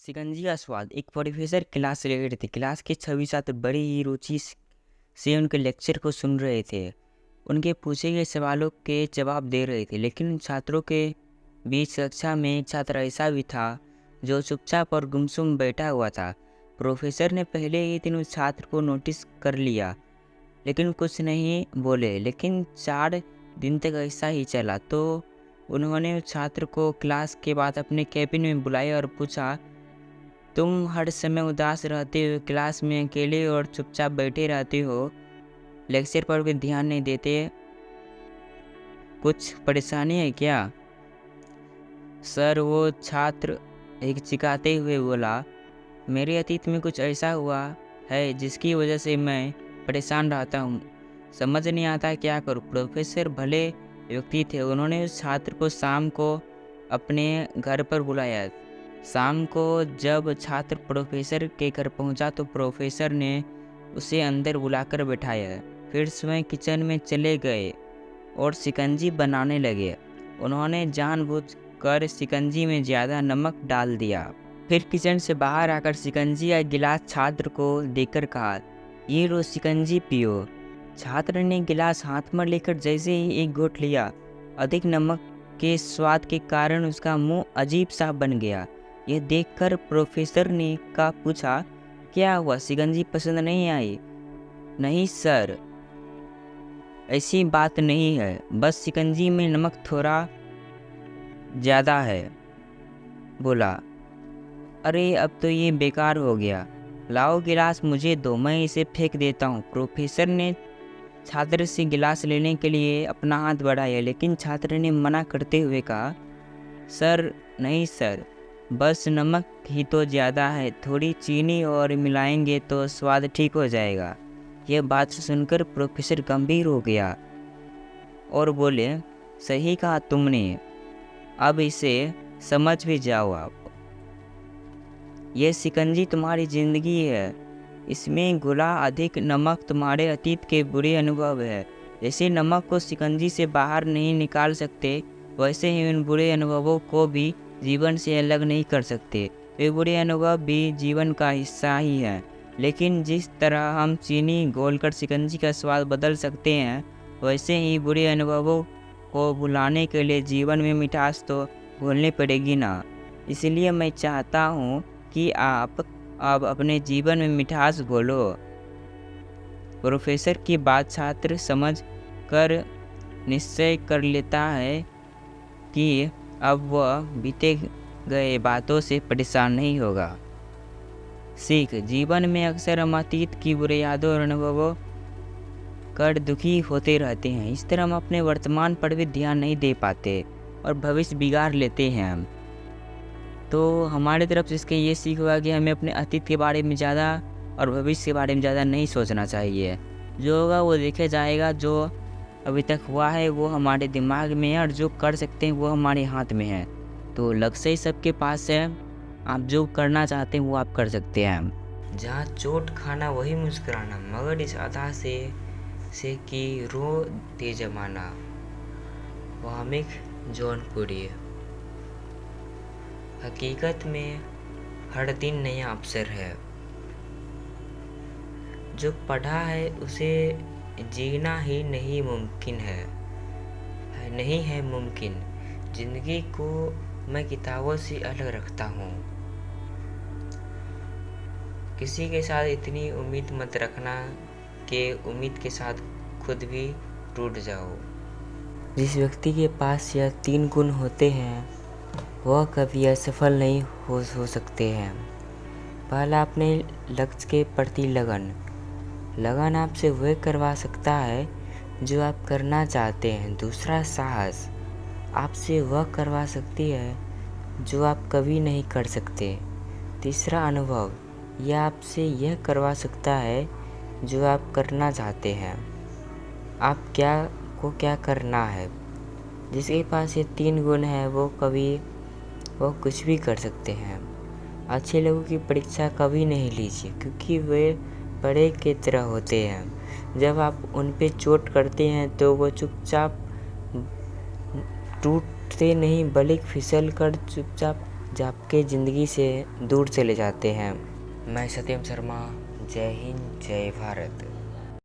शिकंजी का स्वाद। एक प्रोफेसर क्लास ले रहे थे। क्लास के सभी छात्र बड़ी ही रुचि से उनके लेक्चर को सुन रहे थे। उनके पूछे गए सवालों के जवाब दे रहे थे, लेकिन उन छात्रों के बीच कक्षा में एक छात्र ऐसा भी था जो चुपचाप और गुमसुम बैठा हुआ था। प्रोफेसर ने पहले ही दिन उस छात्र को नोटिस कर लिया, लेकिन कुछ नहीं बोले। लेकिन 4 दिन तक ऐसा ही चला तो उन्होंने उस छात्र को क्लास के बाद अपने कैबिन में बुलाया और पूछा, तुम हर समय उदास रहते हो, क्लास में अकेले और चुपचाप बैठे रहते हो, लेक्चर पर भी ध्यान नहीं देते, कुछ परेशानी है क्या? सर, वो छात्र हिचकिचाते हुए बोला, मेरे अतीत में कुछ ऐसा हुआ है जिसकी वजह से मैं परेशान रहता हूँ। समझ नहीं आता क्या करूँ। प्रोफेसर भले व्यक्ति थे। उन्होंने उस छात्र को शाम को अपने घर पर बुलाया। शाम को जब छात्र प्रोफेसर के घर पहुंचा तो प्रोफेसर ने उसे अंदर बुलाकर बैठाया। फिर स्वयं किचन में चले गए और शिकंजी बनाने लगे। उन्होंने जानबूझकर शिकंजी में ज़्यादा नमक डाल दिया। फिर किचन से बाहर आकर शिकंजी का गिलास छात्र को देकर कहा, ये लो शिकंजी पियो। छात्र ने गिलास हाथ में लेकर जैसे ही एक घूंट लिया, अधिक नमक के स्वाद के कारण उसका मुंह अजीब सा बन गया। यह देखकर प्रोफेसर ने पूछा, क्या हुआ, शिकंजी पसंद नहीं आई? नहीं सर, ऐसी बात नहीं है, बस शिकंजी में नमक थोड़ा ज़्यादा है, बोला। अरे अब तो ये बेकार हो गया, लाओ गिलास मुझे दो, मैं इसे फेंक देता हूँ। प्रोफेसर ने छात्र से गिलास लेने के लिए अपना हाथ बढ़ाया, लेकिन छात्र ने मना करते हुए कहा, सर नहीं सर, बस नमक ही तो ज़्यादा है, थोड़ी चीनी और मिलाएंगे तो स्वाद ठीक हो जाएगा। यह बात सुनकर प्रोफेसर गंभीर हो गया और बोले, सही कहा तुमने, अब इसे समझ भी जाओ आप। यह शिकंजी तुम्हारी ज़िंदगी है, इसमें घुला अधिक नमक तुम्हारे अतीत के बुरे अनुभव है। जैसे नमक को शिकंजी से बाहर नहीं निकाल सकते, वैसे ही उन बुरे अनुभवों को भी जीवन से अलग नहीं कर सकते। वे बुरे अनुभव भी जीवन का हिस्सा ही हैं। लेकिन जिस तरह हम चीनी घोलकर शिकंजी का स्वाद बदल सकते हैं, वैसे ही बुरे अनुभवों को भुलाने के लिए जीवन में मिठास तो घोलनी पड़ेगी ना। इसलिए मैं चाहता हूँ कि आप अब अपने जीवन में मिठास घोलो। प्रोफेसर की बात छात्र समझ कर निश्चय कर लेता है कि अब वह बीते गए बातों से परेशान नहीं होगा। सीख, जीवन में अक्सर हम अतीत की बुरे यादों और अनुभवों कर दुखी होते रहते हैं। इस तरह हम अपने वर्तमान पर भी ध्यान नहीं दे पाते और भविष्य बिगाड़ लेते हैं हम। तो हमारी तरफ से इसके ये सीख हुआ कि हमें अपने अतीत के बारे में ज़्यादा और भविष्य के बारे में ज़्यादा नहीं सोचना चाहिए। जो होगा वो देखा जाएगा, जो अभी तक हुआ है वो हमारे दिमाग में है और जो कर सकते हैं वो हमारे हाथ में है। तो लक्ष्य ही सबके पास है, आप जो करना चाहते हैं वो आप कर सकते हैं। जहाँ चोट खाना वही मुस्कुराना, मगर इस अदा से कि रो दे जमाना। वामिक जौनपुरी। हकीकत में हर दिन नया अवसर है। जो पढ़ा है उसे जीना ही नहीं मुमकिन है, नहीं है मुमकिन। जिंदगी को मैं किताबों से अलग रखता हूँ। किसी के साथ इतनी उम्मीद मत रखना कि उम्मीद के साथ खुद भी टूट जाओ। जिस व्यक्ति के पास यह 3 गुण होते हैं वह कभी असफल नहीं हो सकते हैं। पहला, अपने लक्ष्य के प्रति लगन आपसे वह करवा सकता है जो आप करना चाहते हैं। दूसरा, साहस आपसे वह करवा सकती है जो आप कभी नहीं कर सकते। तीसरा, अनुभव यह आपसे यह करवा सकता है जो आप करना चाहते हैं। आप क्या करना है। जिसके पास ये 3 गुण है वो कुछ भी कर सकते हैं। अच्छे लोगों की परीक्षा कभी नहीं लीजिए, क्योंकि वे बड़े की तरह होते हैं। जब आप उन पे चोट करते हैं तो वो चुपचाप टूटते नहीं, बल्कि फिसल कर चुपचाप जो आपके ज़िंदगी से दूर चले जाते हैं। मैं सत्यम शर्मा, जय हिंद, जय भारत।